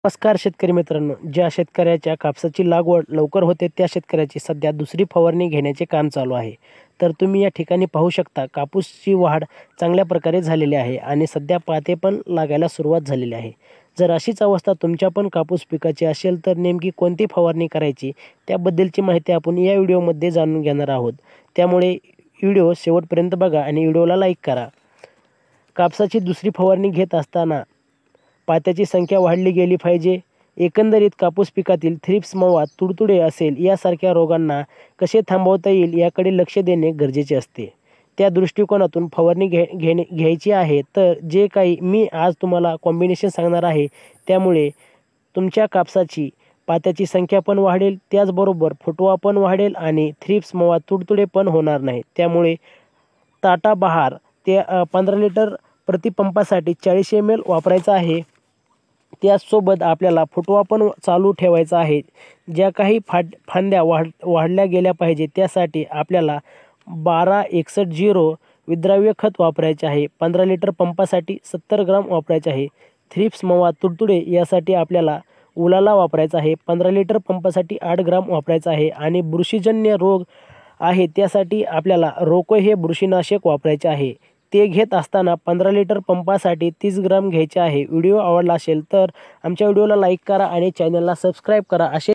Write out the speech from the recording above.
नमस्कार शेतकरी मित्रांनो, ज्या शेतकऱ्याच्या कापसाची लागवड लवकर होते त्या शेतकऱ्याची सध्या दुसरी फवारणी घेण्याचे काम चालू आहे. तर तुम्ही या ठिकाणी पाहू शकता कापूसची वाढ चांगल्या प्रकारे झालेली आहे आणि सध्या पाते पण लागायला सुरुवात झालेली आहे. जर अशीच अवस्था तुमच्या पण कापूस पिकाची असेल तर नेमकी कोणती फवारणी करायची त्याबद्दलची माहिती आपण या व्हिडिओमध्ये जाणून घेणार आहोत. त्यामुळे व्हिडिओ शेवटपर्यंत बघा आणि व्हिडिओला लाईक करा. कापसाची दुसरी फवारणी घेत असताना पात्याची संख्या वाढली गेली पाहिजे. एकंदरीत कापूस पिकातील थ्रिप्स, मवा, तुडतुडे असेल यासारख्या रोगांना कसे थांबवता येईल याकडे लक्ष देणे गरजेचे असते. त्या दृष्टिकोनातून फवारणी घ्यायची आहे. तर जे काही मी आज तुम्हाला कॉम्बिनेशन सांगणार आहे त्यामुळे तुमच्या कापसाची पात्याची संख्या पण वाढेल, त्याचबरोबर फुटवा पण वाढेल आणि थ्रिप्स, मवा, तुडतुडे पण होणार नाही. त्यामुळे टाटा बहार ते 15 लिटर प्रतिपंपासाठी 40 ml वापरायचा आहे. त्याचसोबत आपल्याला फुटवा पण चालू ठेवायचा आहे. ज्या काही फांद्या वाढल्या गेल्या पाहिजे त्यासाठी आपल्याला 12-61-0 विद्राव्य खत वापरायचे आहे. 15 लिटर पंपासाठी 70 ग्राम वापरायचे आहे. थ्रिप्स, मवा, तुडतुडे यासाठी आपल्याला उलाला वापरायचा आहे. 15 लिटर पंपासाठी 8 ग्राम वापरायचा आहे. आणि बुरशीजन्य रोग आहे त्यासाठी आपल्याला रोको हे बुरशीनाशक वापरायचे आहे. ते घेत असताना 15 लिटर पंपासाठी 30 ग्राम घ्यायचे आहे. व्हिडिओ आवडला असेल तर आमच्या व्हिडिओला लाईक करा आणि चॅनलला सबस्क्राईब करा. असे